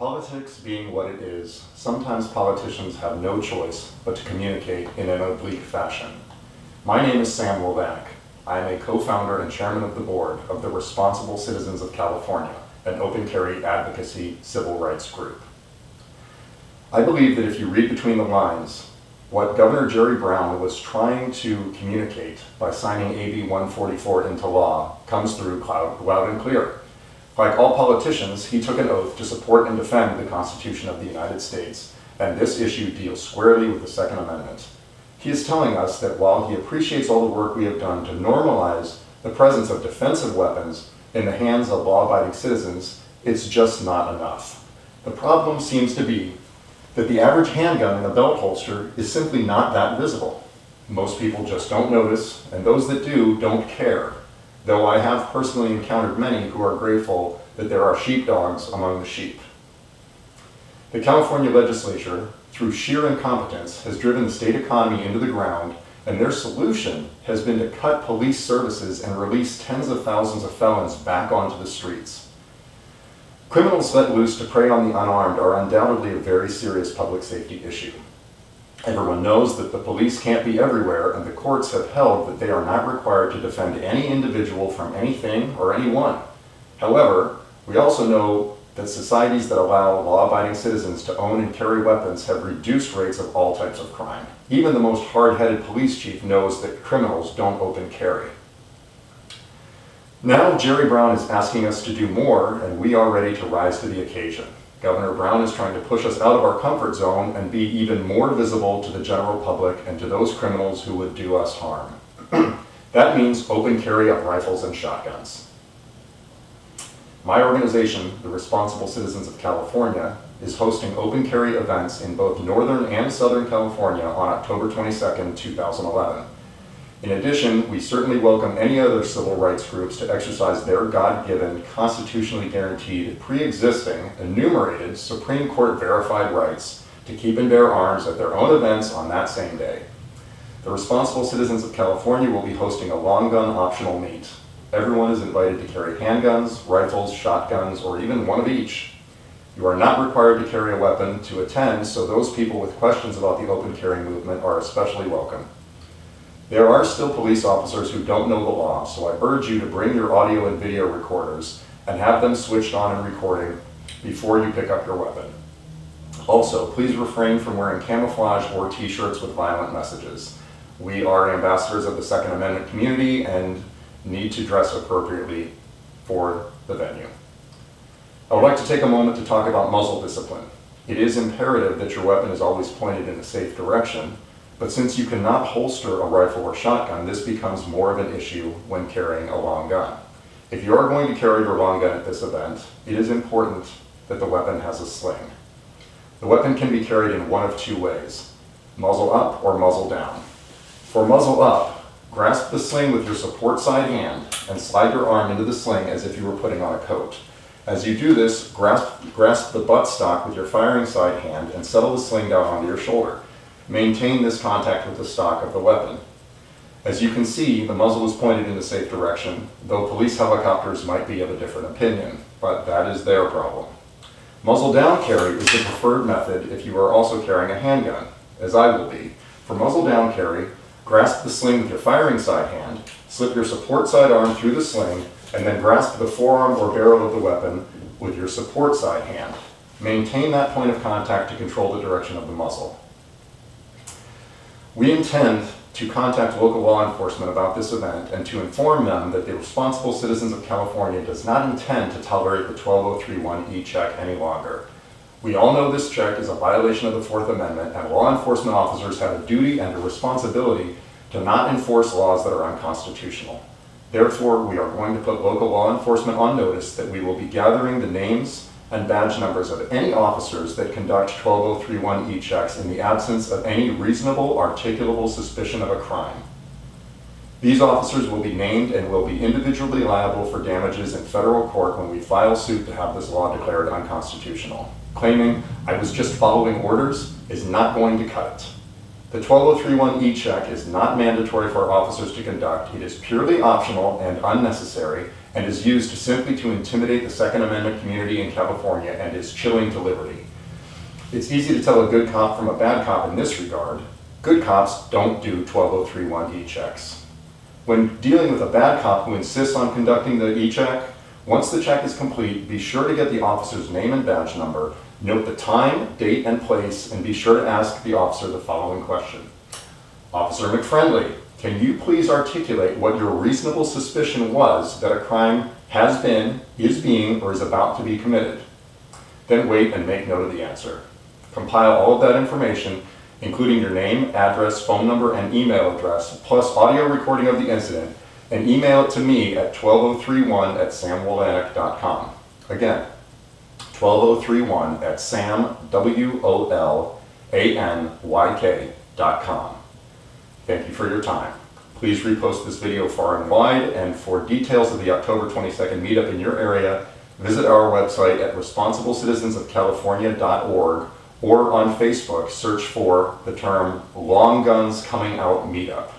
Politics being what it is, sometimes politicians have no choice but to communicate in an oblique fashion. My name is Sam Wolvanek. I am a co-founder and chairman of the board of the Responsible Citizens of California, an open carry advocacy civil rights group. I believe that if you read between the lines, what Governor Jerry Brown was trying to communicate by signing AB 144 into law comes through loud and clear. Like all politicians, he took an oath to support and defend the Constitution of the United States, and this issue deals squarely with the Second Amendment. He is telling us that while he appreciates all the work we have done to normalize the presence of defensive weapons in the hands of law-abiding citizens, it's just not enough. The problem seems to be that the average handgun in a belt holster is simply not that visible. Most people just don't notice, and those that do don't care. Though I have personally encountered many who are grateful that there are sheepdogs among the sheep. The California legislature, through sheer incompetence, has driven the state economy into the ground, and their solution has been to cut police services and release tens of thousands of felons back onto the streets. Criminals let loose to prey on the unarmed are undoubtedly a very serious public safety issue. Everyone knows that the police can't be everywhere, and the courts have held that they are not required to defend any individual from anything or anyone. However, we also know that societies that allow law-abiding citizens to own and carry weapons have reduced rates of all types of crime. Even the most hard-headed police chief knows that criminals don't open carry. Now Jerry Brown is asking us to do more, and we are ready to rise to the occasion. Governor Brown is trying to push us out of our comfort zone and be even more visible to the general public and to those criminals who would do us harm. That means open carry of rifles and shotguns. My organization, the Responsible Citizens of California, is hosting open carry events in both Northern and Southern California on October 22nd, 2011. In addition, we certainly welcome any other civil rights groups to exercise their God-given, constitutionally guaranteed, pre-existing, enumerated, Supreme Court verified rights to keep and bear arms at their own events on that same day. The Responsible Citizens of California will be hosting a long gun optional meet. Everyone is invited to carry handguns, rifles, shotguns, or even one of each. You are not required to carry a weapon to attend, so those people with questions about the open carry movement are especially welcome. There are still police officers who don't know the law, so I urge you to bring your audio and video recorders and have them switched on and recording before you pick up your weapon. Also, please refrain from wearing camouflage or t-shirts with violent messages. We are ambassadors of the Second Amendment community and need to dress appropriately for the venue. I would like to take a moment to talk about muzzle discipline. It is imperative that your weapon is always pointed in a safe direction, but since you cannot holster a rifle or shotgun, this becomes more of an issue when carrying a long gun. If you are going to carry your long gun at this event, it is important that the weapon has a sling. The weapon can be carried in one of two ways, muzzle up or muzzle down. For muzzle up, grasp the sling with your support side hand and slide your arm into the sling as if you were putting on a coat. As you do this, grasp the buttstock with your firing side hand and settle the sling down onto your shoulder. Maintain this contact with the stock of the weapon. As you can see, the muzzle is pointed in the safe direction, though police helicopters might be of a different opinion, but that is their problem. Muzzle down carry is the preferred method if you are also carrying a handgun, as I will be. For muzzle down carry, grasp the sling with your firing side hand, slip your support side arm through the sling, and then grasp the forearm or barrel of the weapon with your support side hand. Maintain that point of contact to control the direction of the muzzle. We intend to contact local law enforcement about this event and to inform them that the Responsible Citizens of California does not intend to tolerate the 12031E check any longer. We all know this check is a violation of the Fourth Amendment, and law enforcement officers have a duty and a responsibility to not enforce laws that are unconstitutional. Therefore, we are going to put local law enforcement on notice that we will be gathering the names and badge numbers of any officers that conduct 12031E checks in the absence of any reasonable, articulable suspicion of a crime. These officers will be named and will be individually liable for damages in federal court when we file suit to have this law declared unconstitutional. Claiming I was just following orders is not going to cut it. The 12031 e-check is not mandatory for officers to conduct. It is purely optional and unnecessary and is used simply to intimidate the Second Amendment community in California and is chilling to liberty. It's easy to tell a good cop from a bad cop in this regard. Good cops don't do 12031 e-checks. When dealing with a bad cop who insists on conducting the e-check, once the check is complete, be sure to get the officer's name and badge number, note the time, date, and place, and be sure to ask the officer the following question. Officer McFriendly, can you please articulate what your reasonable suspicion was that a crime has been, is being, or is about to be committed? Then wait and make note of the answer. Compile all of that information, including your name, address, phone number, and email address, plus audio recording of the incident, and email it to me at 12031@samwolanick.com. Again, 12031@samwolanyk.com. Thank you for your time. Please repost this video far and wide, and for details of the October 22nd meetup in your area, visit our website at responsiblecitizensofcalifornia.org or on Facebook, search for the term Long Guns Coming Out Meetup.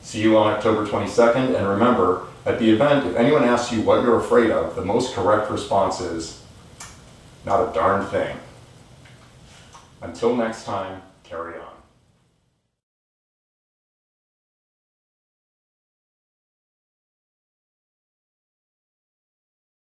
See you on October 22nd, and remember, at the event, if anyone asks you what you're afraid of, the most correct response is, not a darn thing. Until next time, carry on.